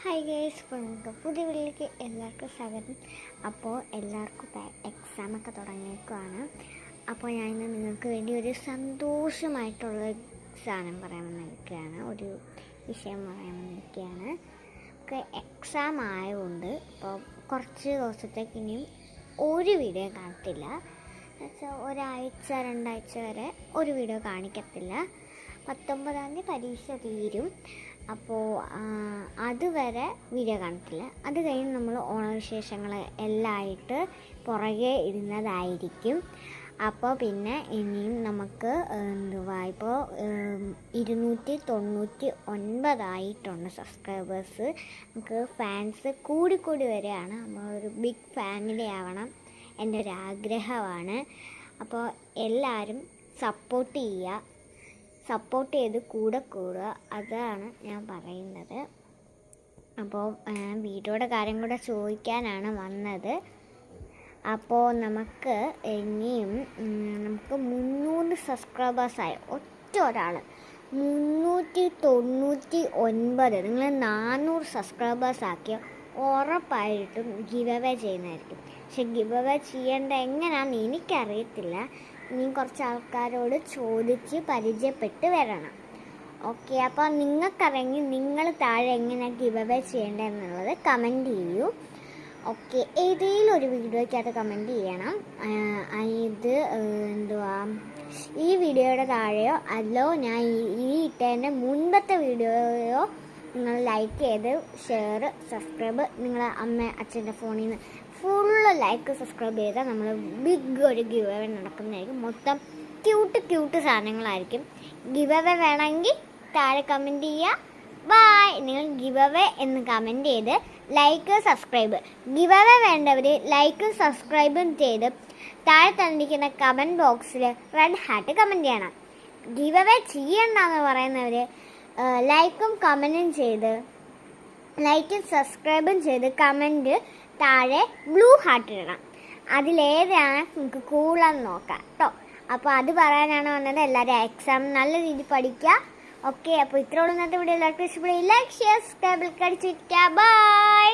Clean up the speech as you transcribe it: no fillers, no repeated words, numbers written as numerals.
Hi guys, പുതിയ വീട്ടിലേക്ക് എല്ലാവർക്കും സ്വാഗതം. അപ്പോൾ എല്ലാവർക്കും എക്സാമൊക്കെ തുടങ്ങിയേക്കുവാണ്. അപ്പോൾ ഞാൻ ഇന്ന് നിങ്ങൾക്ക് വേണ്ടി ഒരു സന്തോഷമായിട്ടുള്ള സാധനം പറയാൻ വന്നിരിക്കുകയാണ്, ഒരു വിഷയം പറയാൻ വന്നിരിക്കുകയാണ്. ഒക്കെ എക്സാം ആയതുകൊണ്ട് ഇപ്പോൾ കുറച്ച് ദിവസത്തേക്ക് ഇനിയും ഒരു വീഡിയോ കാണത്തില്ല. എന്നുവെച്ചാൽ ഒരാഴ്ച 2 ആഴ്ച വരെ ഒരു വീഡിയോ കാണിക്കത്തില്ല. 19-ാം തീയതി പരീക്ഷ തീരും. അപ്പോൾ അതുവരെ വീഡിയോ കാണത്തില്ല. അത് കഴിഞ്ഞ് നമ്മൾ ഓണവിശേഷങ്ങൾ എല്ലാം ആയിട്ട് പുറകെ ഇടുന്നതായിരിക്കും. അപ്പോൾ പിന്നെ ഇനിയും നമുക്ക് ഇപ്പോൾ 299 സബ്സ്ക്രൈബേഴ്സ്. നമുക്ക് ഫാൻസ് കൂടിക്കൂടി വരികയാണ്. നമ്മളൊരു ബിഗ് ഫാമിലി ആവണം, എൻ്റെ ഒരു ആഗ്രഹമാണ്. അപ്പോൾ എല്ലാവരും സപ്പോർട്ട് ചെയ്ത് കൂടെ കൂടുക, അതാണ് ഞാൻ പറയുന്നത്. അപ്പോൾ വീഡിയോയുടെ കാര്യം കൂടെ ചോദിക്കാനാണ് വന്നത്. അപ്പോൾ നമുക്ക് ഇനിയും 300 സബ്സ്ക്രൈബേഴ്സായി ഒറ്റ ഒരാൾ 399. നിങ്ങൾ 400 സബ്സ്ക്രൈബേഴ്സ് ആക്കിയ ഉറപ്പായിട്ടും ഗിവ് അവേ ചെയ്യുന്നതായിരിക്കും. പക്ഷെ ഗിവ് അവേ ചെയ്യേണ്ട എങ്ങനെയാണെന്ന് എനിക്കറിയത്തില്ല. ഇനി കുറച്ച് ആൾക്കാരോട് ചോദിച്ച് പരിചയപ്പെട്ട് വരണം. ഓക്കെ, അപ്പോൾ നിങ്ങൾക്കറിയെങ്കിൽ നിങ്ങൾ താഴെ എങ്ങനെയാണ് ഗിവ് അവേ ചെയ്യേണ്ടതെന്നുള്ളത് കമൻറ്റ് ചെയ്യൂ. ഓക്കെ, ഏതെങ്കിലും ഒരു വീഡിയോയ്ക്കകത്ത് കമൻറ്റ് ചെയ്യണം. ഇത് ഈ വീഡിയോയുടെ താഴെയോ അല്ലോ ഞാൻ ഈ ഇട്ടതിൻ്റെ മുൻപത്തെ വീഡിയോയോ നിങ്ങൾ ലൈക്ക് ചെയ്ത് ഷെയർ സബ്സ്ക്രൈബ് നിങ്ങളെ അച്ഛൻ്റെ ഫോണിൽ നിന്ന് ഫുള്ള് ലൈക്ക് സബ്സ്ക്രൈബ് ചെയ്താൽ നമ്മൾ ബിഗ് ഒരു ഗിവ് അവേ നടക്കുന്നതായിരിക്കും. മൊത്തം ക്യൂട്ട് സാധനങ്ങളായിരിക്കും. ഗിവ് അവേ വേണമെങ്കിൽ താഴെ കമൻറ്റ് ചെയ്യുക. ബൈ. നിങ്ങൾ ഗിവ് അവേ എന്ന് കമൻറ്റ് ചെയ്ത് ലൈക്ക് സബ്സ്ക്രൈബ്, ഗിവ് അവേ വേണ്ടവർ ലൈക്കും സബ്സ്ക്രൈബും ചെയ്ത് താഴെ തന്നിരിക്കുന്ന കമൻറ്റ് ബോക്സിൽ റെഡ് ഹാർട്ട് കമൻറ്റ് ചെയ്യണം. ഗിവ് അവേ ചെയ്യണ്ടെന്ന് പറയുന്നവർ ലൈക്കും കമൻറ്റും ചെയ്ത് ലൈക്കും സബ്സ്ക്രൈബും ചെയ്ത് കമൻറ്റ് താഴെ ബ്ലൂ ഹാർട്ട് ഇടണം. അതിലേതാണ് നിങ്ങൾക്ക് കൂളാന്ന് നോക്കാം കേട്ടോ. അപ്പോൾ അത് പറയാനാണ് വന്നത്. എല്ലാവരും എക്സാം നല്ല രീതിയിൽ പഠിക്കുക. ഓക്കെ, അപ്പോൾ ഇത്രയോളം ഇന്നത്തെ വീഡിയോ എല്ലാവർക്കും ഇഷ്ടപ്പെടുക. ലൈക്ക് ഷെയർ സബ്സ്ക്രൈബ് അടിച്ചിരിക്കുക. ബൈ.